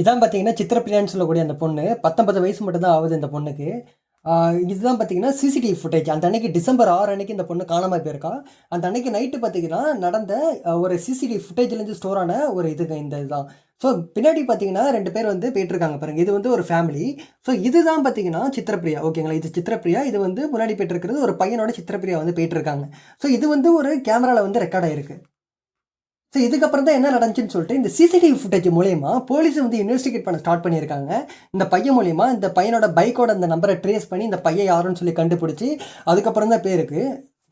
இதான் பார்த்தீங்கன்னா, சித்திரப்பிரியான்னு சொல்லக்கூடிய அந்த பொண்ணு. 19 வயசு மட்டும் தான் ஆகுது இந்த பொண்ணுக்கு. இதுதான் பார்த்தீங்கன்னா, சிசிடிவி ஃபுட்டேஜ். அந்த அன்னைக்கு டிசம்பர் 6 அன்னைக்கு இந்த பொண்ணு காணாம போயிருக்கா. அந்த அன்னைக்கு நைட்டு பார்த்தீங்கன்னா, நடந்த ஒரு சிசிடிவி ஃபுட்டேஜ்லேருந்து ஸ்டோர் ஆன ஒரு இந்த இதுதான். ஸோ, பின்னாடி பார்த்தீங்கன்னா 2 பேர் வந்து போயிட்டுருக்காங்க பாருங்க. இது வந்து ஒரு ஃபேமிலி. ஸோ, இதுதான் பார்த்தீங்கன்னா சித்திரப்பிரியா. ஓகேங்களா? இது சித்திரப்பிரியா. இது வந்து முன்னாடி போயிட்டுருக்கிறது ஒரு பையனோட சித்திரப்பிரியா வந்து போயிட்டுருக்காங்க. ஸோ, இது வந்து ஒரு கேமரால வந்து ரெக்கார்ட் ஆயிருக்கு. ஸோ இதுக்கப்புறம் தான் என்ன நடந்துச்சுன்னு சொல்லிட்டு இந்த சிசிடிவி ஃபுட்டேஜ் மூலியமா போலீஸ் வந்து இன்வெஸ்டிகேட் பண்ண ஸ்டார்ட் பண்ணியிருக்காங்க. இந்த பையன் மூலியமா இந்த பையனோட பைக்கோட அந்த நம்பரை ட்ரேஸ் பண்ணி இந்த பையன் யாருன்னு சொல்லி கண்டுபிடிச்சி அதுக்கப்புறம் தான் பேருக்கு.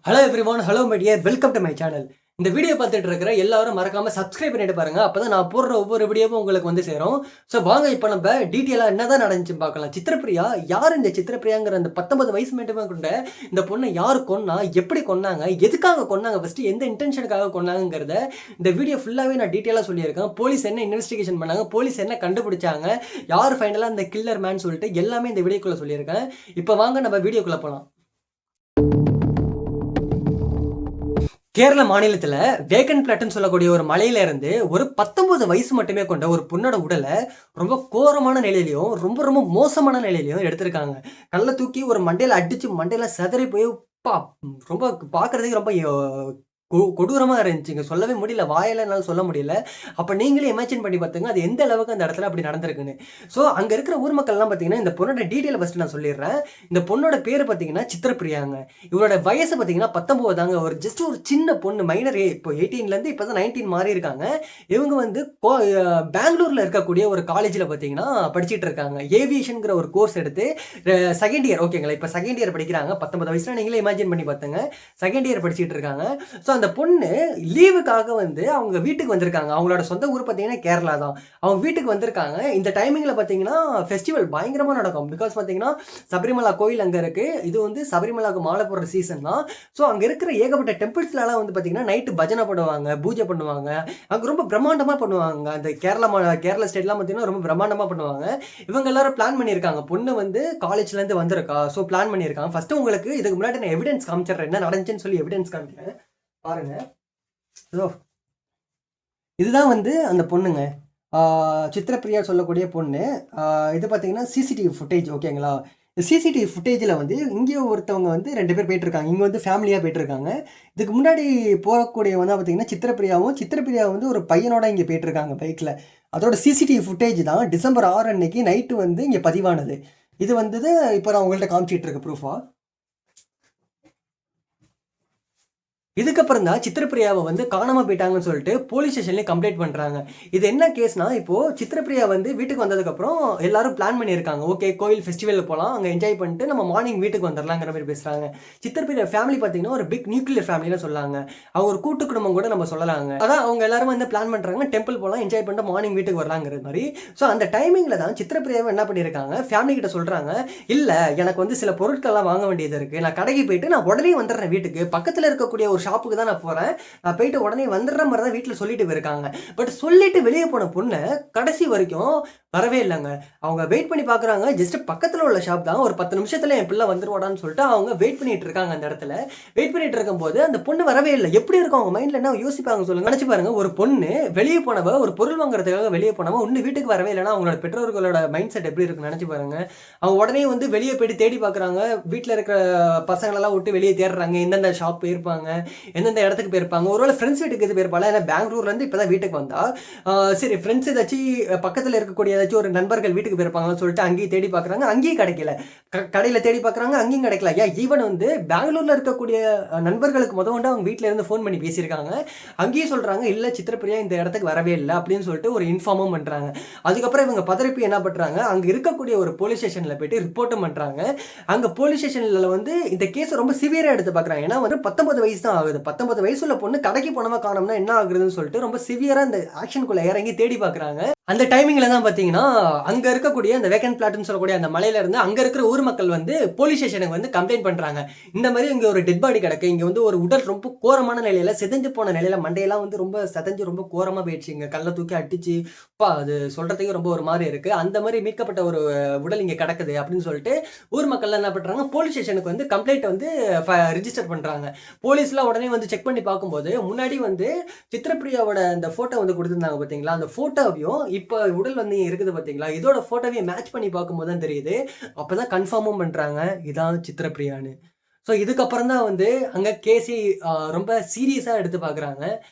Hello everyone, hello my dear, welcome to my channel. இந்த வீடியோ பார்த்துட்டு இருக்கிற எல்லாரும் மறக்காம சப்ஸ்கிரைப் பண்ணிட்டு பாருங்க. அப்பதான் நான் போடுற ஒவ்வொரு வீடியோவும் உங்களுக்கு வந்து சேரும். ஸோ வாங்க இப்போ நம்ம டீட்டெயிலாக என்னதான் நடந்துச்சுன்னு பார்க்கலாம். சித்திரப்பிரியா யார்? இந்த சித்திரப்பிரியாங்கிற அந்த 19 வயசு மட்டுமே கொண்ட இந்த பொண்ணை யார் கொன்னா, எப்படி கொன்னாங்க, எதுக்காக கொன்னாங்க, ஃபர்ஸ்ட் எந்த இன்டென்ஷனுக்காக கொன்னாங்கிறத இந்த வீடியோ ஃபுல்லாகவே நான் டீட்டெயிலாக சொல்லியிருக்கேன். போலீஸ் என்ன இன்வெஸ்டிகேஷன் பண்ணாங்க, போலீஸ் என்ன கண்டுபிடிச்சாங்க, யார் ஃபைனலாக இந்த கில்லர் மேன் சொல்லிட்டு எல்லாமே இந்த வீடியோக்குள்ளே சொல்லியிருக்கேன். இப்போ வாங்க நம்ம வீடியோக்குள்ளே போகலாம். கேரள மாநிலத்தில் வேகன் பிளாட்னு சொல்லக்கூடிய ஒரு மலையில இருந்து ஒரு 19 வயசு மட்டுமே கொண்ட ஒரு பொண்ணோட உடலை ரொம்ப கோரமான நிலையிலையும் ரொம்ப ரொம்ப மோசமான நிலையிலையும் எடுத்திருக்காங்க. கல்லை தூக்கி ஒரு மண்டையில அடிச்சு மண்டையில சிதறி போய் ரொம்ப பார்க்கறதுக்கு ரொம்ப கொடூரமா இருந்துச்சுங்க. சொல்லவே முடியல. வாயில என்னால சொல்ல முடியல. அப்ப நீங்களே இமேஜின் பண்ணி பார்த்துங்க, அது எந்த அளவுக்கு அந்த இடத்துல அப்படி நடந்திருக்குன்னு. ஸோ அங்க இருக்கிற ஊர் மக்கள்லாம் பார்த்தீங்கன்னா, இந்த பொண்ணோட டீட்டெயில் ஃபர்ஸ்ட் நான் சொல்லிடுறேன். இந்த பொண்ணோட பேரு பார்த்தீங்கன்னா சித்திரப்பிரியாங்க. இவரோட வயசு பார்த்தீங்கன்னா 19 தாங்க. ஒரு ஜஸ்ட் ஒரு சின்ன பொண்ணு, மைனர். இப்போ 18லேருந்து இப்போ தான் 19 மாறி இருக்காங்க. இவங்க வந்து பெங்களூர்ல இருக்கக்கூடிய ஒரு காலேஜில் பார்த்தீங்கன்னா படிச்சுட்டு இருக்காங்க. ஏவியேஷன்ங்கிற ஒரு கோர்ஸ் எடுத்து செகண்ட் இயர். ஓகேங்களா? இப்போ செகண்ட் இயர் படிக்கிறாங்க. 19 வயசுல நீங்களே இமேஜின் பண்ணி பார்த்துங்க. செகண்ட் இயர் படிச்சுட்டு இருக்காங்க. ஸோ அந்த பொண்ணு லீவுக்காக வந்து அவங்க வீட்டுக்கு வந்திருக்காங்க. அவங்களோட சொந்த ஊர் பார்த்தீங்கன்னா கேரளா தான். அவங்க வீட்டுக்கு வந்திருக்காங்க. இந்த டைமிங்கில் பார்த்தீங்கன்னா ஃபெஸ்டிவல் பயங்கரமாக நடக்கும். பிகாஸ் பார்த்தீங்கன்னா சபரிமலா கோயில் அங்கே இருக்குது. இது வந்து சபரிமலாவுக்கு மாலை போடுற சீசன் தான். ஸோ அங்கே இருக்கிற ஏகப்பட்ட டெம்பிள்ஸ்லாம் வந்து பார்த்தீங்கன்னா நைட்டு பஜனை பண்ணுவாங்க, பூஜை பண்ணுவாங்க. அங்கே ரொம்ப பிரம்மாண்டமாக பண்ணுவாங்க. அந்த கேரளா ஸ்டேட்லாம் பார்த்தீங்கன்னா ரொம்ப பிரம்மாண்டமாக பண்ணுவாங்க. இவங்க எல்லாரும் பிளான் பண்ணியிருக்காங்க. பொண்ணு வந்து காலேஜ்லேருந்து வந்திருக்கா. ஸோ பிளான் பண்ணியிருக்காங்க. ஃபஸ்ட்டு உங்களுக்கு இதுக்கு முன்னாடி நான் எவிடன்ஸ் காமிச்சிடுறேன். என்ன நடந்துச்சுன்னு சொல்லி எவிடன்ஸ் காமிக்கிறேன் பாருங்க. இதுதான் வந்து அந்த பொண்ணுங்க. சித்திரப்பிரியா சொல்லக்கூடிய பொண்ணு. இது பார்த்தீங்கன்னா சிசிடிவி ஃபுட்டேஜ். ஓகேங்களா? சிசிடிவி ஃபுட்டேஜில் வந்து இங்கேயோ ஒருத்தவங்க வந்து 2 பேர் போயிட்டுருக்காங்க. இங்கே வந்து ஃபேமிலியாக போயிட்டுருக்காங்க. இதுக்கு முன்னாடி போகக்கூடியவங்க தான் பார்த்தீங்கன்னா சித்திரப்பிரியா வந்து ஒரு பையனோட இங்கே போயிட்டுருக்காங்க பைக்கில். அதோட சிசிடிவி ஃபுட்டேஜ் தான் டிசம்பர் 6 அன்னைக்கு நைட்டு வந்து இங்கே பதிவானது. இது வந்தது இப்போ நான் உங்கள்கிட்ட காமிச்சிட்டு இருக்க ப்ரூஃபா. இதுக்கப்புறம் தான் சித்திரப்பிரியாவை வந்து காணாமல் போயிட்டாங்கன்னு சொல்லிட்டு போலீஸ் ஸ்டேஷன்லேயே கம்ப்ளைண்ட் பண்ணுறாங்க. இது என்ன கேஸ்னா, இப்போது சித்திரப்பிரியா வந்து வீட்டுக்கு வந்ததுக்கப்புறம் எல்லாரும் பிளான் பண்ணியிருக்காங்க. ஓகே, கோயில் ஃபெஸ்டிவலுக்கு போகலாம், அங்கே என்ஜாய் பண்ணிட்டு நம்ம மார்னிங் வீட்டுக்கு வந்துடலாங்கிற மாதிரி பேசுகிறாங்க. சித்திரப்பிரியா ஃபேமிலி பார்த்தீங்கன்னா ஒரு பிக் நியூக்ளியர் ஃபேமிலின்னு சொல்லாங்க. அவங்க ஒரு கூட்டு குடும்பம் கூட நம்ம சொல்லலாங்க. அதான் அவங்க எல்லாரும் வந்து பிளான் பண்ணுறாங்க, டெம்பிள் போகலாம், என்ஜாய் பண்ணிட்டு மார்னிங் வீட்டுக்கு வரலாங்கிற மாதிரி. ஸோ அந்த டைமிங்கில் தான் சித்திரப்பிரியாவை என்ன பண்ணியிருக்காங்க, ஃபேமிலி கிட்ட சொல்கிறாங்க, இல்லை எனக்கு வந்து சில பொருட்கள்லாம் வாங்க வேண்டியது இருக்குது, நான் கடைக்கு போயிட்டு நான் உடனே வந்துடுறேன் வீட்டுக்கு, பக்கத்தில் இருக்கக்கூடிய ஒரு ஷாப்புக்கு தான் நான் போகிறேன், நான் போயிட்டு உடனே வந்துடுற மாதிரி தான் வீட்டில் சொல்லிட்டு போயிருக்காங்க. பட் சொல்லிட்டு வெளியே போன பொண்ணு கடைசி வரைக்கும் வரவே இல்லைங்க. அவங்க வெயிட் பண்ணி பார்க்குறாங்க. ஜஸ்ட் பக்கத்தில் உள்ள ஷாப் தான். ஒரு 10 நிமிஷத்தில் என் பிள்ளை வந்துருவாடான்னு சொல்லிட்டு அவங்க வெயிட் பண்ணிட்டு இருக்காங்க. அந்த இடத்துல வெயிட் பண்ணிட்டு இருக்கும்போது அந்த பொண்ணு வரவே இல்லை. எப்படி இருக்கும் அவங்க மைண்டில், என்ன யோசிப்பாங்க சொல்லுங்க. நினச்சி பாருங்க, ஒரு பொண்ணு வெளியே போனவ, ஒரு பொருள் வாங்குறதுக்காக வெளியே போனவ இன்னும் வீட்டுக்கு வரவே இல்லைன்னா அவங்களோட பெற்றோர்களோட மைண்ட் செட் எப்படி இருக்குன்னு நினச்சி பாருங்க. அவங்க உடனே வந்து வெளியே போயிட்டு தேடி பார்க்குறாங்க. வீட்டில் இருக்கிற பசங்களெல்லாம் விட்டு வெளியே தேடுறாங்க. எந்தெந்த ஷாப் போயிருப்பாங்க, எந்தெந்த இடத்துக்கு போயிருப்பாங்க. ஒருவேளை ஃப்ரெண்ட்ஸ் வீட்டுக்கு இது போயிருப்பாங்க. ஏன்னா பெங்களூர்லேருந்து இப்போ தான் வீட்டுக்கு வந்தா. சரி, ஃப்ரெண்ட்ஸ் ஏதாச்சும் பக்கத்தில் இருக்கக்கூடிய ஏதாச்சும் ஒரு நண்பர்கள் வீட்டுக்கு போயிருப்பாங்கன்னு சொல்லிட்டு அங்கேயும் தேடி பார்க்குறாங்க. அங்கேயும் கிடைக்கல. கடையில் தேடி பார்க்குறாங்க, அங்கேயும் கிடைக்கல. ஈவன் வந்து பெங்களூரில் இருக்கக்கூடிய நண்பர்களுக்கு முதல்ல அவங்க வீட்டில் இருந்து ஃபோன் பண்ணி பேசியிருக்காங்க. அங்கேயும் சொல்கிறாங்க, இல்லை சித்திரப்பிரியா இந்த இடத்துக்கு வரவே இல்லை அப்படின்னு சொல்லிட்டு ஒரு இன்ஃபார்மும் பண்ணுறாங்க. அதுக்கப்புறம் இவங்க பதறிப்பி என்ன பண்ணுறாங்க, அங்கே இருக்கக்கூடிய ஒரு போலீஸ் ஸ்டேஷனில் போயிட்டு ரிப்போர்ட்டும் பண்ணுறாங்க. அங்கே போலீஸ் ஸ்டேஷனில் வந்து இந்த கேஸை ரொம்ப சிவியராக எடுத்து பார்க்குறாங்க. ஏன்னா வந்து 19 வயசு தான் ஆகுது. 19 வயசுள்ள பொண்ணு கடைக்கு போனவா காணோம்னா என்ன ஆகுதுன்னு சொல்லிட்டு ரொம்ப சிவியராக இந்த ஆக்ஷனுக்குள்ளே இறங்கி தேடி பார்க்குறாங்க. அந்த டைமிங்கில் தான் பார்த்தீங்கன்னா அங்கே இருக்கக்கூடிய அந்த வேக்கன் பிளாட்னு சொல்லக்கூடிய அந்த மலையில இருந்து அங்கே இருக்கிற ஊர் மக்கள் வந்து போலீஸ் ஸ்டேஷனுக்கு வந்து கம்ப்ளைண்ட் பண்ணுறாங்க. இந்த மாதிரி இங்கே ஒரு டெட் பாடி கிடக்கு, இங்கே வந்து ஒரு உடல் ரொம்ப கோரமான நிலையில், செதஞ்சு போன நிலையில், மண்டையெல்லாம் வந்து ரொம்ப செதஞ்சு ரொம்ப கோரமாக போயிடுச்சு, இங்கே கல்லை தூக்கி அடிச்சு அது சொல்கிறதுக்கு ரொம்ப ஒரு மாதிரி இருக்குது, அந்த மாதிரி மீட்கப்பட்ட ஒரு உடல் இங்கே கிடக்குது அப்படின்னு சொல்லிட்டு ஊர் மக்கள்லாம் என்ன பண்ணுறாங்க, போலீஸ் ஸ்டேஷனுக்கு வந்து கம்ப்ளைண்ட் வந்து ரிஜிஸ்டர் பண்ணுறாங்க. போலீஸ்லாம் உடனே வந்து செக் பண்ணி பார்க்கும்போது முன்னாடி வந்து சித்திரப்பிரியாவோட அந்த ஃபோட்டோ வந்து கொடுத்துருந்தாங்க பார்த்தீங்களா, அந்த ஃபோட்டோவையும் இப்போ உடல் வந்து இருக்குது பார்த்தீங்களா? இதோட ஃபோட்டோவையும் மேட்ச் பண்ணி பார்க்கும்போது தான் தெரியுது. அப்பதான் கன்ஃபார்மும் பண்றாங்க. இதான் சித்ரப்பிரியான்னு. ஸோ இதுக்கப்புறம் தான் வந்து அங்க கேஸே ரொம்ப சீரியஸா எடுத்து பார்க்குறாங்க.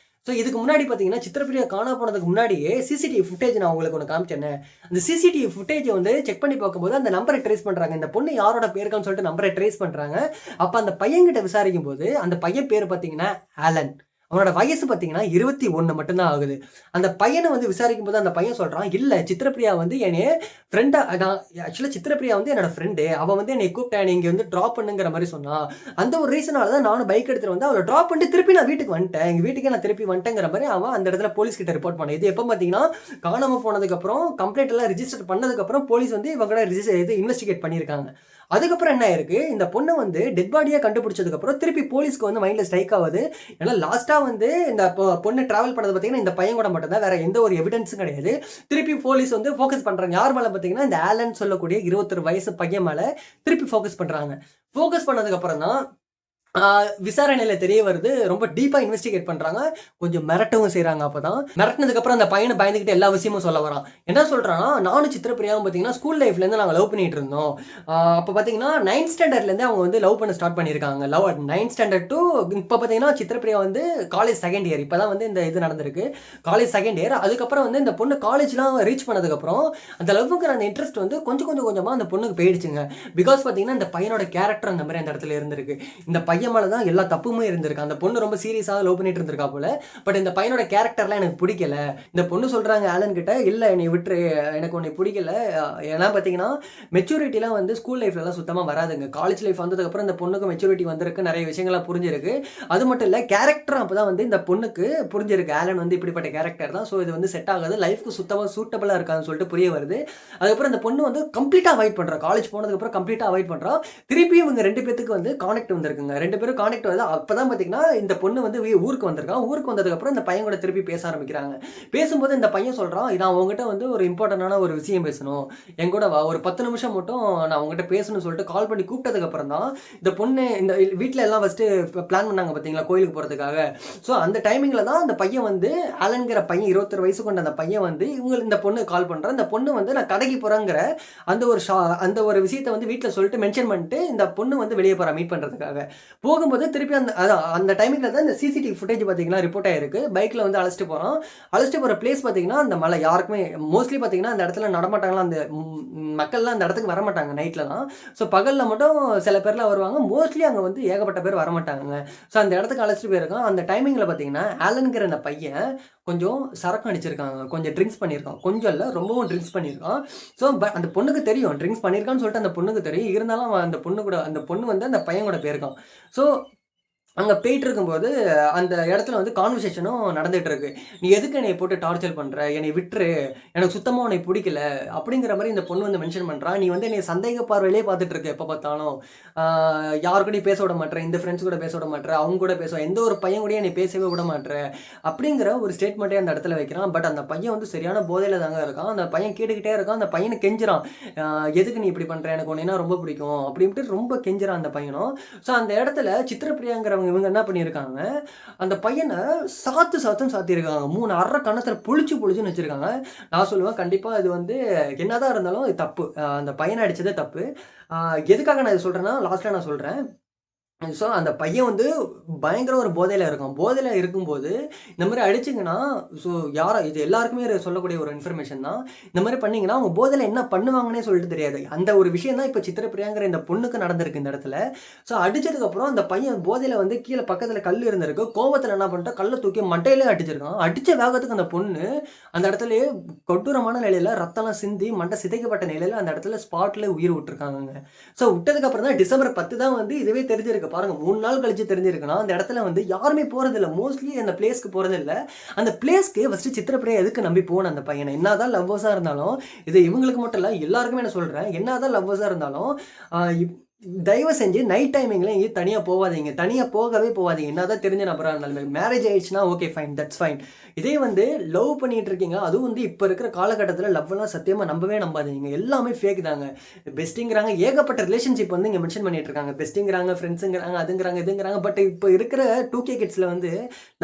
ஸோ இதுக்கு முன்னாடி பார்த்தீங்கன்னா, சித்ரப்பிரியா காணாம போனதுக்கு முன்னாடியே சிசிடிவி ஃபுட்டேஜ் நான் உங்களுக்கு ஒண்ணு காமிச்சேனே. அந்த சிசிடிவி ஃபுட்டேஜ வந்து செக் பண்ணி பார்க்கும்போது அந்த நம்பர ட்ரேஸ் பண்றாங்க. இந்த பொண்ணு யாரோட பேருக்கான்னு சொல்லிட்டு நம்பர ட்ரேஸ் பண்றாங்க. அப்ப அந்த பையன்கிட்ட விசாரிக்கும்போது, அந்த பையன் பேரு பார்த்தீங்கன்னா ஆலன். அவனோட வயசு பார்த்தீங்கன்னா 21 மட்டும் தான் ஆகுது. அந்த பையன வந்து விசாரிக்கும்போது அந்த பையன் சொல்றான், "இல்ல சித்ரப்பிரியா வந்து என்னைய ஃப்ரெண்டா நான் ஆக்சுவலா சித்ரப்பிரியா வந்து என்னோட ஃப்ரெண்டு. அவ வந்து என்னைய கூப்பிட்டா என்னைய இங்க வந்து டிராப் பண்ணுங்கிற மாரி சொன்னா. அந்த ஒரு ரீசனால தான் நானும் பைக் எடுத்துட்டு வந்து அவள டிராப் பண்ணிட்டு திருப்பி நான் வீட்டுக்கு வந்துட்டேன். எங்க வீட்டுக்கே நான் திருப்பி வந்துட்டேங்கிற மாரி அவன் அந்த இடத்துல போலீஸ் கிட்ட ரிப்போர்ட் பண்ணான். இது எப்ப பார்த்தீங்கன்னா, காணாம போனதுக்கப்புறம் கம்ப்ளைண்ட் எல்லாம் ரிஜிஸ்டர் பண்ணதுக்கப்புறம் போலீஸ் வந்து இவன் கூட இன்வெஸ்டிகேட் பண்ணியிருக்காங்க. அதுக்கப்புறம் என்ன ஆயிருக்கு, இந்த பொண்ண வந்து டெட் பாடியா கண்டுபிடிச்சதுக்கப்புறம் திருப்பி போலீஸ்க்கு வந்து மைண்ட்ல ஸ்ட்ரைக் ஆவுது. ஏன்னா லாஸ்ட்டா வந்து இந்த பொண்ணு டிராவல் பண்ணது பார்த்தீங்கன்னா, இந்த பையன் கூட மட்டும் தான். வேற எந்த ஒரு எவிடன்ஸும் கிடையாது. திருப்பி போலீஸ் வந்து ஃபோக்கஸ் பண்றாங்க. யார் மேல பார்த்தீங்கன்னா, இந்த ஆலன் சொல்லக்கூடிய 21 வயசு பையன் மேல திருப்பி ஃபோக்கஸ் பண்றாங்க. ஃபோக்கஸ் பண்ணதுக்கப்புறம் தான் விசாரணையில தெரிய வருது. ரொம்ப டீப்பா இன்வெஸ்டிகேட் பண்றாங்க. கொஞ்சம் மிரட்டவும் செய்றாங்க அப்பதான். மிரட்டுனதுக்கு அப்புறம் அந்த பையன பயந்துகிட்டு எல்லா விஷயமும் சொல்ல வரான். என்ன சொல்றான்னா, நானும் சித்ரப்பிரியாவும் பார்த்தீங்கன்னா, ஸ்கூல் லைஃப்ல இருந்து நாங்க லவ் பண்ணிட்டு இருந்தோம். அப்ப பார்த்தீங்கன்னா 9த் ஸ்டாண்டர்ட்ல இருந்தே அவங்க வந்து லவ் பண்ண ஸ்டார்ட் பண்ணியிருக்காங்க. 9த் ஸ்டாண்டர்ட் டூ இப்ப பார்த்தீங்கன்னா, சித்ரப்பிரியா வந்து காலேஜ் 2ண்ட் இயர். இப்பதான் வந்து இந்த இது நடந்திருக்கு. College second year. அதுக்கப்புறம் வந்து இந்த பொண்ணு காலேஜ்லாம் ரீச் பண்ணதுக்கப்புறம், அந்த லவ்வுங்கிற அந்த இன்ட்ரெஸ்ட் வந்து கொஞ்சமா அந்த பொண்ணுக்கு போயிடுச்சுங்க. பிகாஸ் பார்த்தீங்கன்னா, இந்த பையனோட கேரக்டர் அந்த மாரி அந்த இடத்துல இருந்திருக்கு. இந்த பையன் மேல தான் எல்லா தப்புமே இருந்திருக்கு. அந்த பொண்ணு ரொம்ப சீரியஸா லவ் பண்ணிட்டு இருந்திருக்கா போல. பட் இந்த பையனோட கேரக்டர்லாம் எனக்கு பிடிக்கல. இந்த பொண்ணு சொல்றாங்க ஆலன் கிட்ட, "இல்ல என்னைய விட்டுரு. எனக்கு உன்னை பிடிக்கல." ஏன்னா பார்த்தீங்கன்னா, மெச்சூரிட்டிலாம் வந்து ஸ்கூல் லைஃப்லலாம் சுத்தமா வராதுங்க. காலேஜ் லைஃப் வந்ததுக்கப்புறம் இந்த பொண்ணுக்கு மெச்சூரிட்டி வந்திருக்கு. நெறைய விஷயங்கள்லாம் புரிஞ்சிருக்கு. அது மட்டும் இல்ல கேரக்டரும் அப்பதான் வந்து இந்த பொண்ணுக்கு புரிஞ்சிருக்கு. ஆலன் வந்து இப்படிப்பட்ட கேரக்டர் தான். ஸோ இது வந்து செட் ஆகாது. லைஃப்க்கு சுத்தமா சூட்டபிளா இருக்காதுன்னு சொல்லிட்டு புரிய வருது. அதுக்கப்புறம் இந்த பொண்ணு வந்து கம்ப்ளீட்டா அவாய்ட் பண்றா. காலேஜ் போனதுக்கப்புறம் கம்ப்ளீட்டா அவாய்ட் பண்றா. திருப்பியும் இவங்க 2 பேத்துக்கு வந்து கான்டாக்ட் வந்திருக்குங்க. 2 பேரும் கான்டாக்ட் வருது. அப்பதான் பார்த்தீங்கன்னா, இந்த பொண்ணு வந்து ஊருக்கு வந்திருக்கான். ஊருக்கு வந்ததுக்கப்புறம் இந்த பையன் கூட திருப்பி பேச ஆரம்பிக்கிறாங்க. பேசும்போது இந்த பையன் சொல்றான், "நான் உன்கிட்ட வந்து ஒரு இம்பார்ட்டன்டான ஒரு விஷயம் பேசணும். என் கூட வா. ஒரு 10 நிமிஷம் மட்டும் நான் உன்கிட்ட பேசணும்னு" சொல்லிட்டு கால் பண்ணி கூப்பிட்டதுக்கப்புறம் தான், இந்த பொண்ணு இந்த வீட்ல எல்லாம் ஃபர்ஸ்ட்டு பிளான் பண்ணாங்க பார்த்தீங்களா, கோயிலுக்கு போறதுக்காக. ஸோ அந்த டைமிங்ல தான் அந்த பையன் வந்து ஆலன்ங்கிற பையன் 21 வயசு கொண்ட அந்த பையன் வந்து இந்த பொண்ணுக்கு கால் பண்றான். இந்த பொண்ணு வந்து நான் கடைக்கு போறேங்கிற அந்த ஒரு அந்த ஒரு விஷயத்த வந்து வீட்ல சொல்லிட்டு மென்ஷன் பண்ணிட்டு, இந்த பொண்ணு வந்து வெளிய போறா மீட் பண்றதுக்காக. போகும்போது திருப்பி அந்த டைமிங்ல தான் இந்த சிசிடிவி ஃபுட்டேஜ் பார்த்தீங்கன்னா ரிப்போர்ட் ஆயிருக்கு. பைக்ல வந்து அழைச்சிட்டு போறான். அழைச்சிட்டு போற பிளேஸ் பார்த்தீங்கன்னா, அந்த மலை யாருக்குமே மோஸ்ட்லி பார்த்தீங்கன்னா, அந்த இடத்துல நடமாட்டாங்கலாம். அந்த மக்கள்லாம் அந்த இடத்துக்கு வரமாட்டாங்க நைட்லலாம். ஸோ பகல்ல மட்டும் சில பேர்லாம் வருவாங்க. மோஸ்ட்லி அங்க வந்து ஏகப்பட்ட பேர் வரமாட்டாங்கங்க. ஸோ அந்த இடத்துக்கு அழைச்சிட்டு போயிருக்கான். அந்த டைமிங்ல பார்த்தீங்கன்னா, ஆலன்ங்கிற அந்த பையன் கொஞ்சம் சரக்கு அடிச்சிருக்காங்க. கொஞ்சம் ட்ரிங்க்ஸ் பண்ணியிருக்கான். கொஞ்சம் இல்ல, ரொம்பவும் ட்ரிங்க்ஸ் பண்ணியிருக்கான். ஸோ அந்த பொண்ணுக்கு தெரியும். ட்ரிங்க்ஸ் பண்ணியிருக்கான்னு சொல்லிட்டு அந்த பொண்ணுக்கு தெரியும். இருந்தாலும் அவன் அந்த பொண்ணு வந்து அந்த பையன் கூட போயிருக்கான். ஸோ அங்க போயிட்டுருக்கும்போது, அந்த இடத்துல வந்து கான்வர்சேஷனும் நடந்துட்டு இருக்கு. "நீ எதுக்கு என்னைய போட்டு டார்ச்சர் பண்ற? என்னைய விட்டுரு. எனக்கு சுத்தமா உன்னைய புடிக்கல." அப்படிங்கிற மாரி இந்த பொண்ணு வந்து மென்ஷன் பண்றா. "நீ வந்து என்னைய சந்தேக பார்வையிலே பார்த்துட்டு இருக்க எப்ப பார்த்தாலும். ஆ யார் கூடயும் பேச விட மாட்ற. இந்த ஃப்ரெண்ட்ஸ் கூட பேச விட மாட்ற. அவங்க கூட எந்த ஒரு பையன் கூடயும் என்னைய பேசவே விட மாட்ற." அப்படிங்கிற ஒரு ஸ்டேட்மெண்ட்டே அந்த இடத்துல வைக்கிறான். பட் அந்த பையன் வந்து சரியான போதையில தாங்க இருக்கான். அந்த பையன் கேட்டுக்கிட்டே இருக்கான். அந்த பையன கெஞ்சுறான். "எதுக்கு நீ இப்படி பண்ற? எனக்கு உன்னையனா ரொம்ப பிடிக்கும்." அப்படின்ட்டு ரொம்ப கெஞ்சுறான் அந்த பையனும். ஸோ அந்த இடத்துல சித்ரப்பிரியாங்கிறவங்க இவங்க என்ன பண்ணியிருக்காங்க, அந்த பையன சாத்துன்னு சாத்தியிருக்காங்க. 3 அரை கன்னத்துல பொளிச்சுன்னு வச்சிருக்காங்க. நான் சொல்லுவேன் கண்டிப்பா இது வந்து என்னதான் இருந்தாலும் இது தப்பு. அந்த பையன அடிச்சதே தப்பு. எதுக்காக நான் இத சொல்றேன்னா, லாஸ்ட்ல நான் சொல்றேன். ஸோ, அந்த பையன் வந்து பயங்கர ஒரு போதையில இருக்கான். போதையில இருக்கும்போது, இந்த மாரி அடிச்சீங்கன்னா, ஸோ இது எல்லாருக்குமே சொல்லக்கூடிய ஒரு இன்ஃபர்மேஷன் தான். இந்த மாரி பண்ணீங்கன்னா, அவங்க போதையில என்ன பண்ணுவாங்கன்னே சொல்லிட்டு தெரியாது. அந்த ஒரு விஷயம் தான் இப்ப சித்ரப்பிரியாங்கிற இந்த பொண்ணுக்கு நடந்திருக்கு இந்த இடத்துல. ஸோ, அடிச்சதுக்கப்புறம் அந்த பையன் போதையில வந்து கீழ பக்கத்துல கல் இருந்திருக்கு. கோவத்துல என்ன பண்ணிட்டான், கல்ல தூக்கி மண்டையிலே அடிச்சிருக்கான். அடிச்ச வேகத்துக்கு அந்த பொண்ணு அந்த இடத்துலயே கொடூரமான நிலையில ரத்தம்லாம் சிந்தி, மண்டை சிதைக்கப்பட்ட நிலையில அந்த இடத்துல ஸ்பாட்ல உயிர் விட்டுருக்காங்கங்க. ஸோ, விட்டதுக்கப்புறம் தான் டிசம்பர் 10 தான் வந்து இதுவே தெரிஞ்சிருக்கு. பாருங்க 3 நாள் கழிச்சு தெரிஞ்சிருக்குன்னா, அந்த இடத்துல வந்து யாருமே போறதில்ல. மோஸ்ட்லி அந்த பிளேஸ்க்கு போறதில்ல. அந்த பிளேஸ்க்கு ஃபர்ஸ்ட்டு சித்ரப்பிரியா எதுக்கு நம்பி போன அந்த பையன? என்னதான் லவ்வர்ஸா இருந்தாலும், இது இவங்களுக்கு மட்டும் இல்ல, எல்லாருக்குமே நான் சொல்றேன். என்னதான் லவ்வர்ஸா இருந்தாலும், அ இப் தயவு செஞ்சு நைட் டைமிங்ல எங்கேயும் தனியா போவாதீங்க. தனியா போகவே போவாதீங்க. என்னதான் தெரிஞ்ச நபரா இருந்தாலுமே. மேரேஜ் ஆயிடுச்சுன்னா ஓகே ஃபைன். That's fine. இதே வந்து லவ் பண்ணிட்டு இருக்கீங்க. அதுவும் வந்து இப்ப இருக்கிற காலகட்டத்தில லவ்லாம் சத்தியமா நம்பவே நம்பாதீங்க. எல்லாமே ஃபேக் தாங்க. பெஸ்டிங்கிறாங்க. ஏகப்பட்ட ரிலேஷன்ஷிப் வந்து இங்க மென்ஷன் பண்ணிட்டு இருக்காங்க. பெஸ்டிங்கிறாங்க, ஃப்ரெண்ட்ஸ்ங்கிறாங்க, அதுங்கிறாங்க, இதுங்கிறாங்க. பட் இப்ப இருக்கிற 2K கிட்ஸ்ல வந்து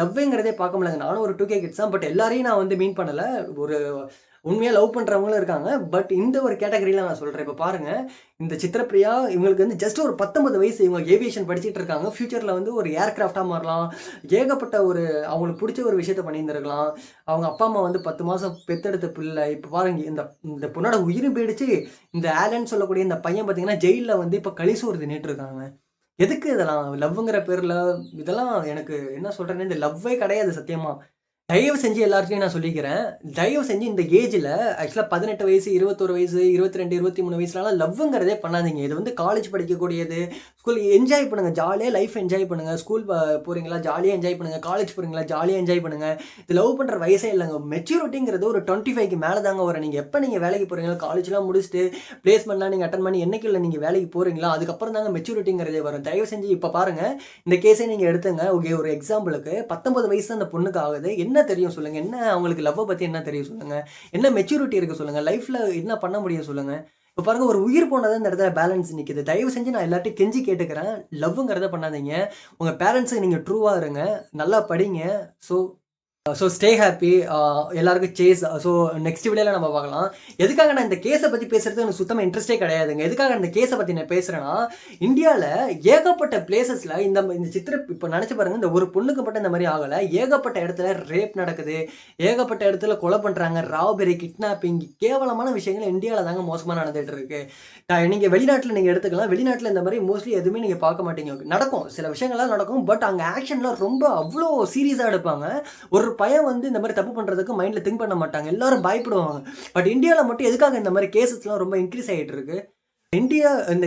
லவ்வேங்கிறதே பார்க்க முடியலங்க. நானும் ஒரு 2K கிட்ஸ் தான். பட் எல்லாரையும் நான் வந்து மீன் பண்ணல. ஒரு உண்மையாக லவ் பண்ணுறவங்களும் இருக்காங்க. பட் இந்த ஒரு கேட்டகரியில் நான் சொல்கிறேன். இப்போ பாருங்கள், இந்த சித்ரப்பிரியா இவங்களுக்கு வந்து ஜஸ்ட் ஒரு 19 வயசு. இவங்க ஏவியேஷன் படிச்சுட்டு இருக்காங்க. ஃபியூச்சரில் வந்து ஒரு ஏர்கிராஃப்டாக மாறலாம். ஏகப்பட்ட ஒரு அவங்களுக்கு பிடிச்ச ஒரு விஷயத்த பண்ணியிருந்திருக்கலாம். அவங்க அப்பா அம்மா வந்து 10 மாதம் பெத்தெடுத்த பிள்ளை. இப்போ பாருங்க, இந்த இந்த பொண்ணோட உயிரும் போயிடுச்சு. இந்த ஆலன் சொல்லக்கூடிய இந்த பையன் பார்த்தீங்கன்னா ஜெயிலில் வந்து இப்போ களி சோறு தின்னுட்டு இருக்காங்க. எதுக்கு இதெல்லாம்? லவ்வுங்கிற பேரில் இதெல்லாம் எனக்கு என்ன சொல்கிறேன்னு, இந்த லவ்வே கிடையாது சத்தியமாக. தயவு செஞ்சு எல்லார்கிட்டயும் நான் சொல்லிக்கிறேன். தயவு செஞ்சு இந்த ஏஜ்ல ஆக்சுவலா 18 வயசு, 21 வயசு, 22, 23 வயசுலலாம் லவ்வுங்கிறதே பண்ணாதீங்க. இது வந்து காலேஜ் படிக்கக்கூடியது. ஸ்கூல் என்ஜாய் பண்ணுங்க. ஜாலியா லைஃப் என்ஜாய் பண்ணுங்க. ஸ்கூல் போறீங்களா? ஜாலியா என்ஜாய் பண்ணுங்க. காலேஜ் போறீங்களா? ஜாலியா என்ஜாய் பண்ணுங்க. இது லவ் பண்ற வயசே இல்லங்க. மெச்சூரிட்டிங்கிறது ஒரு 25க்கு மேல தாங்க வரும். நீங்க எப்ப நீங்க வேலைக்கு போறீங்களோ, காலேஜ்லாம் முடிச்சுட்டு பிளேஸ்மெண்ட்லாம் நீங்க அட்டெண்ட் பண்ணி என்னைக்குள்ள நீங்க வேலைக்கு போறீங்களோ, அதுக்கப்புறம் தாங்க மெச்சூரிட்டிங்கிறதே வரும். தயவு செஞ்சு இப்ப பாருங்க, இந்த கேஸே நீங்க எடுத்துங்க. ஓகே, ஒரு எக்ஸாம்பிளுக்கு 19 வயசு தான் அந்த பொண்ணுக்கு ஆகுது. என்ன தெரியும் சொல்லுங்க? என்ன அவங்களுக்கு லவ்வ பத்தி என்ன தெரியும் சொல்லுங்க? என்ன மெச்சூரிட்டி இருக்கு சொல்லுங்க? லைஃப்ல என்ன பண்ண முடியும் சொல்லுங்க? இப்ப பாருங்க, ஒரு உயிர் போனது இந்த இடத்துல பேலன்ஸ் நிக்குது. தயவு செஞ்சு நான் எல்லார்ட்டையும் கெஞ்சி கேட்டுக்கிறேன். லவ்வுங்கிறத பண்ணாதீங்க. உங்க பேரண்ட்ஸுக்கு நீங்க ட்ரூவா இருங்க. நல்லா படிங்க. So stay happy. எல்லாருக்கும் சேஸ். ஸோ நெக்ஸ்ட் வீடியோல நம்ம பார்க்கலாம். எதுக்காக நான் இந்த கேஸை பற்றி பேசுறது எனக்கு சுத்தமாக இன்ட்ரெஸ்டே கிடையாதுங்க. எதுக்காக இந்த கேஸை பற்றி நான் பேசுகிறேன்னா, இந்தியாவில் ஏகப்பட்ட பிளேசஸில் இந்த சித்திர இப்போ நினச்சி பாருங்க, இந்த ஒரு பொண்ணுக்கு மட்டும் இந்த மாதிரி ஆகலை. ஏகப்பட்ட இடத்துல ரேப் நடக்குது. ஏகப்பட்ட இடத்துல கொலை பண்ணுறாங்க. ராபரி, கிட்னாப்பிங், கேவலமான விஷயங்கள் இந்தியாவில் தாங்க மோசமாக நடந்துகிட்டு இருக்கு. நீங்கள் வெளிநாட்டில் நீங்கள் எடுத்துக்கலாம். வெளிநாட்டில் இந்த மாதிரி மோஸ்ட்லி எதுவுமே நீங்கள் பார்க்க மாட்டீங்க. நடக்கும், சில விஷயங்கள்லாம் நடக்கும். பட் அங்கே ஆக்ஷன்லாம் ரொம்ப அவ்வளோ சீரியஸாக எடுப்பாங்க. ஒரு பையன் வந்து இந்த மாதிரி தப்பு பண்ணுறதுக்கு மைண்டில் திங்க் பண்ண மாட்டாங்க. எல்லாரும் பயப்படுவாங்க. பட் இந்தியாவில் மட்டும் எதுக்காக இந்த மாதிரி கேசஸ்லாம் ரொம்ப இன்க்ரீஸ் ஆகிட்டு இருக்கு?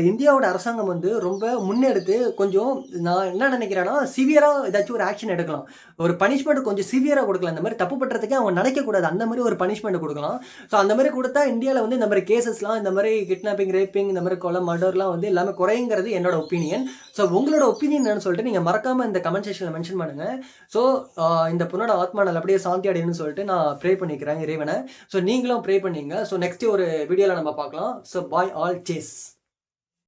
இந்தியாவோட அரசாங்கம் வந்து ரொம்ப முன்னெடுத்து கொஞ்சம், நான் என்ன நினைக்கிறேன்னா, சிவியராக ஏதாச்சும் ஒரு ஆக்ஷன் எடுக்கலாம். ஒரு பனிஷ்மெண்ட் கொஞ்சம் சிவியராக கொடுக்கலாம். இந்த மாதிரி தப்பு பண்ணுறதுக்கே அவங்க நினைக்கக்கூடாது. அந்த மாதிரி ஒரு பனிஷ்மெண்ட் கொடுக்கலாம். ஸோ அந்த மாதிரி கொடுத்தா இந்தியாவில் வந்து இந்த மாதிரி கேசஸ்லாம், இந்த மாதிரி கிட்னாப்பிங், ரேப்பிங், இந்த மாதிரி கொலை, மர்டர்லாம் வந்து எல்லாமே குறையுங்கிறது என்னோட ஒப்பீனியன். ஸோ உங்களோட ஒப்பீனியன் என்னன்னு சொல்லிட்டு நீங்கள் மறக்காமல் இந்த கமெண்ட் செக்ஷனில் மென்ஷன் பண்ணுங்கள். ஸோ இந்த பொண்ணோட ஆத்மா நல்லபடியே சாந்தி அடையணும்னு சொல்லிட்டு நான் ப்ரே பண்ணிக்கிறேன் இறைவனை. ஸோ நீங்களும் ப்ரே பண்ணீங்க. ஸோ நெக்ஸ்ட் ஒரு வீடியோவில் நம்ம பார்க்கலாம். So bye all, chase.